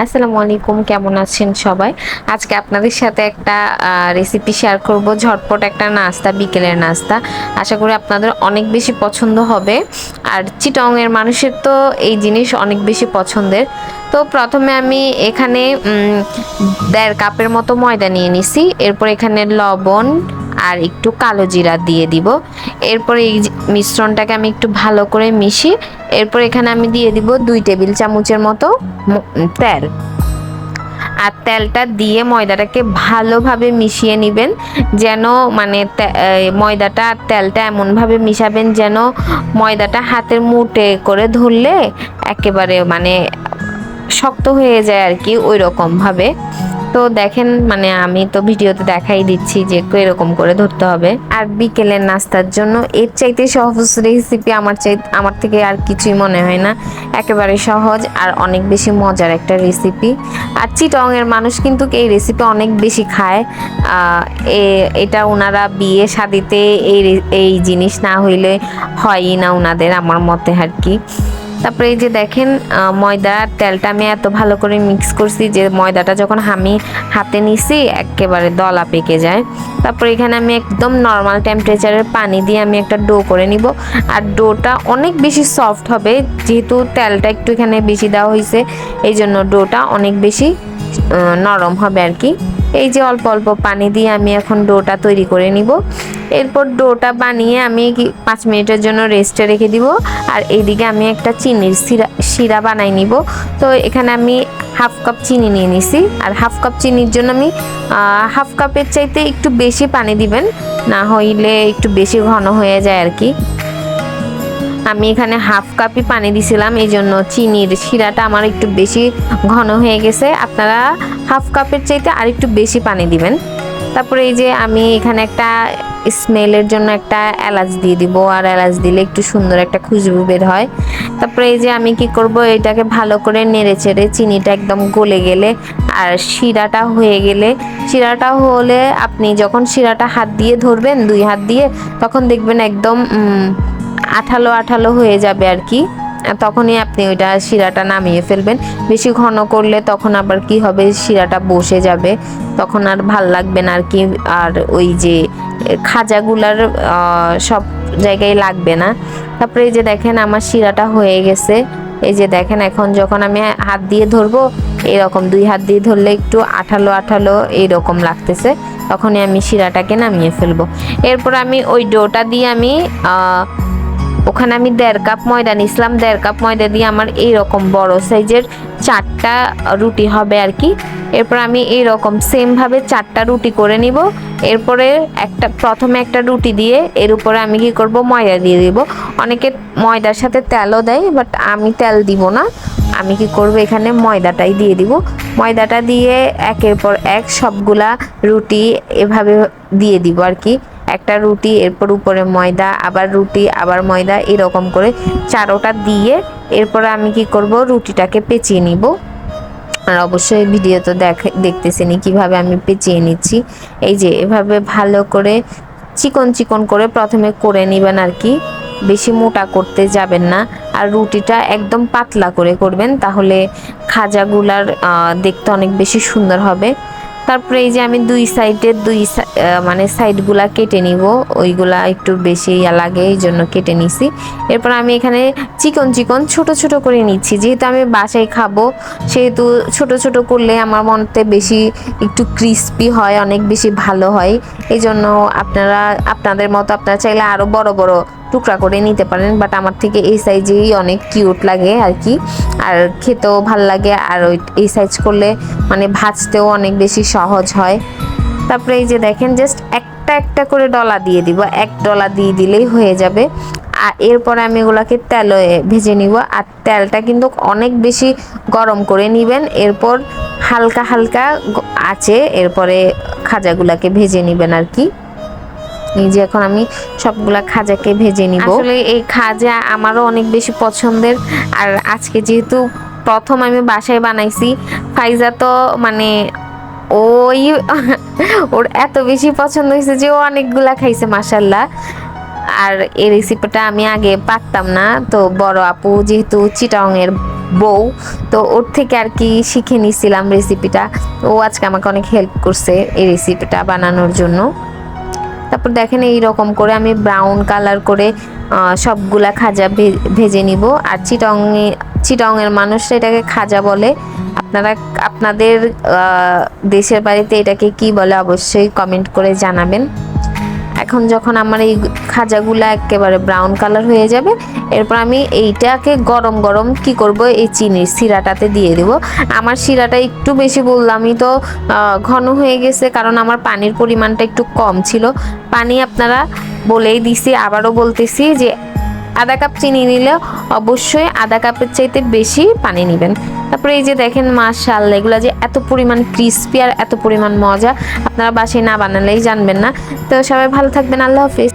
আসসালামু আলাইকুম, কেমন আছেন সবাই? আজকে আপনাদের সাথে একটা রেসিপি শেয়ার করব, ঝটপট একটা নাস্তা, বিকেলের নাস্তা। আশা করি আপনাদের অনেক বেশি পছন্দ হবে। আর চিটং এর মানুষের তো এই জিনিস অনেক বেশি পছন্দের। তো প্রথমে আমি এখানে 1.5 কাপের মতো ময়দা নিয়ে নিছি। এরপর এখানে লবণ আর একটু কালো জিরা দিয়ে দিব। এরপরে এই মিশ্রণটাকে আমি একটু ভালো করে মিশিয়ে এরপর এখানে আমি দিয়ে দিব 2 টেবিল চামচের মতো তেল। আর তেলটা দিয়ে ময়দাটাকে ভালোভাবে মিশিয়ে নেবেন, যেন মানে ময়দাটা আর তেলটা এমনভাবে মিশাবেন যেন ময়দাটা হাতের মুঠে করে ধরলে একেবারে মানে শক্ত হয়ে যায় আর কি, ওই রকম ভাবে। তো দেখেন, মানে আমি তো ভিডিওতে দেখাই দিচ্ছি যে এরকম করে ধরতে হবে। আর বিকেলের নাস্তার জন্য এর চাইতে সহজ রেসিপি আমার থেকে আর কিছুই মনে হয় না। একেবারে সহজ আর অনেক বেশি মজার একটা রেসিপি। আর চিটং এর মানুষ কিন্তু এই রেসিপি অনেক বেশি খায়। এটা ওনারা বিয়ে শাদিতে এই জিনিস না হইলে হয়ই না ওনাদের, আমার মতে আর কি। তারপরে এই যে দেখেন, ময়দা তেলটা আমি এত ভালো করে মিক্স করছি যে ময়দাটা যখন আমি হাতে নিছি একেবারে দলা পেকে যায়। তারপরে এখানে আমি একদম নর্মাল টেম্পারেচারের পানি দিয়ে আমি একটা ডো করে নিব। আর ডোটা অনেক বেশি সফট হবে, যেহেতু তেলটা একটু এখানে বেশি দেওয়া হয়েছে, এই জন্য ডোটা অনেক বেশি নরম হবে আর কি। এই যে অল্প অল্প পানি দিয়ে আমি এখন ডোটা তৈরি করে নিব। এরপর ডোটা বানিয়ে আমি 5 মিনিটের জন্য রেস্টে রেখে দিব। আর এইদিকে আমি একটা চিনির শিরা বানাই নিব। তো এখানে আমি 1/2 কাপ চিনি নিয়ে নিছি। আর 1/2 কাপ চিনির জন্য আমি 1/2 কাপের চাইতে একটু বেশি পানি দিবেন, না হইলে একটু বেশি ঘন হয়ে যায় আর কি। আমি এখানে 1/2 কাপই পানি দিছিলাম, এই জন্য চিনির শিরাটা আমার একটু বেশি ঘন হয়ে গেছে। আপনারা 1/2 কাপের চাইতে আর একটু বেশি পানি দিবেন। তারপরে এই যে আমি এখানে একটা স্মেলের জন্য একটা এলাচ দিয়ে দিব, আর এলাচ দিলে একটু সুন্দর একটা খুশবু বের হয়। তারপরে এই যে আমি কি করব, এটাকে ভালো করে নেড়ে চেড়ে চিনিটা একদম গলে গেলে আর শিরাটা হয়ে গেলে, শিরাটা হলে আপনি যখন শিরাটা হাত দিয়ে ধরবেন 2 হাত দিয়ে, তখন দেখবেন একদম আঠালো আঠালো হয়ে যাবে আর কি। তখনই আপনি ওইটা শিরাটা নামিয়ে ফেলবেন। বেশি ঘন করলে তখন আবার কি হবে, শিরাটা বসে যাবে, তখন আর ভাল লাগবে না আর কি। আর ওই যে খাজাগুলার সব জায়গায় লাগবে না। তারপরে এই যে দেখেন আমার শিরাটা হয়ে গেছে। এই যে দেখেন, এখন যখন আমি হাত দিয়ে ধরবো, এরকম 2 হাত দিয়ে ধরলে একটু আঠালো আঠালো এইরকম লাগতেছে, তখনই আমি শিরাটাকে নামিয়ে ফেলবো। এরপর আমি ওই ডোটা দিয়ে আমি ওখানে আমি 1.5 কাপ ময়দা নিছিলাম। 1.5 কাপ ময়দা দিয়ে আমার এইরকম বড় সাইজের 4টা রুটি হবে আর কি। এরপর আমি এইরকম সেম ভাবে 4টা রুটি করে নিব। এরপরে প্রথমে একটা রুটি দিয়ে এর উপরে আমি কি করব, ময়দা দিয়ে দিব। অনেকে ময়দার সাথে তেলও দেয়, বাট আমি তেল দিব না। আমি কি করব, এখানে ময়দাটাই দিয়ে দিব। ময়দাটা দিয়ে একের পর এক সবগুলা রুটি এভাবে দিয়ে দিব আর কি। একটা রুটি, এরপর উপরে ময়দা, আবার রুটি, আবার ময়দা, এরকম করে 4টা দিয়ে এরপর আমি কি করব, রুটিটাকে পেঁচিয়ে নিব। আর অবশ্যই ভিডিও তো দেখতেছেনি কিভাবে আমি পেঁচিয়ে নিচ্ছি। এই যে এভাবে ভালো করে চিকন চিকন করে প্রথমে করে নেবেন আর কি, বেশি মোটা করতে যাবেন না। আর রুটিটা একদম পাতলা করে করবেন, তাহলে খাজাগুলার দেখতে অনেক বেশি সুন্দর হবে। তারপরে এই যে আমি মানে সাইডগুলা কেটে নিব, ওইগুলা একটু বেশি লাগে এই জন্য কেটে নিছি। এরপর আমি এখানে চিকন চিকন ছোট ছোট করে নিচ্ছি, যেহেতু আমি বাসায় খাবো সেহেতু ছোট ছোট করলে আমার মতে বেশি একটু ক্রিস্পি হয়, অনেক বেশি ভালো হয়। এই জন্য আপনাদের মতো আপনারা চাইলে আরো বড় বড় টুকরা করে নিতে পারেন, বাট আমার থেকে এই সাইজেই অনেক কিউট লাগে আর কি। আর খেতেও ভাল লাগে, আর এই সাইজ করলে মানে ভাজতেও অনেক বেশি সহজ হয়। তারপরে এই যে দেখেন, জাস্ট একটা একটা করে ডলা দিয়ে দিব, 1 ডলা দিয়ে দিলেই হয়ে যাবে। আর এরপরে আমি এগুলাকে তেলে ভেজে নিব। আর তেলটা কিন্তু অনেক বেশি গরম করে নিবেন। এরপর হালকা হালকা আছে, এরপরে খাজাগুলাকে ভেজে নিবেন আর কি। এই যে এখন আমি সবগুলা খাজাকে ভেজে নিব। আসলে এই খাজা আমারও অনেক বেশি পছন্দের। আর আজকে যেহেতু প্রথম আমি বাসায় বানাইছি, ফাইজা তো মানে ওই ওর এত বেশি পছন্দ হয়েছে যে ও অনেকগুলা খাইছে মাশাল্লাহ। আর এই রেসিপিটা আমি আগে পারতাম না, তো বড় আপু যেহেতু চিটাং এর বউ, তো ওর থেকে আর কি শিখে নিছিলাম রেসিপিটা। ও আজকে আমাকে অনেক হেল্প করছে এই রেসিপিটা বানানোর জন্য। তারপর দেখেন এই রকম করে আমি ব্রাউন কালার করে সবগুলা খাজা ভেজে নিব। আর চিটংয়ের মানুষরা এটাকে খাজা বলে। আপনারা আপনাদের দেশের বাড়িতে এটাকে কি বলে অবশ্যই কমেন্ট করে জানাবেন। এখন যখন আমার এই খাজাগুলা একেবারে ব্রাউন কালার হয়ে যাবে, এরপর আমি এইটাকে গরম গরম কি করব, এই চিনির শিরাটাতে দিয়ে দেব। আমার শিরাটা একটু বেশি বললামই তো, ঘন হয়ে গেছে, কারণ আমার পানির পরিমাণটা একটু কম ছিল। পানি আপনারা বলেই দিছি, আবারও বলতেছি যে আধা কাপ চিনি নিলে অবশ্যই আধা কাপের চাইতে বেশি পানি নেবেন। তারপরে এই যে দেখেন মাশাআল্লাহ, এগুলা যে এত পরিমাণ ক্রিস্পি আর এত পরিমাণ মজা, আপনারা বাসায় না বানালেই জানবেন না। তো সবাই ভালো থাকবেন, আল্লাহ হাফেজ।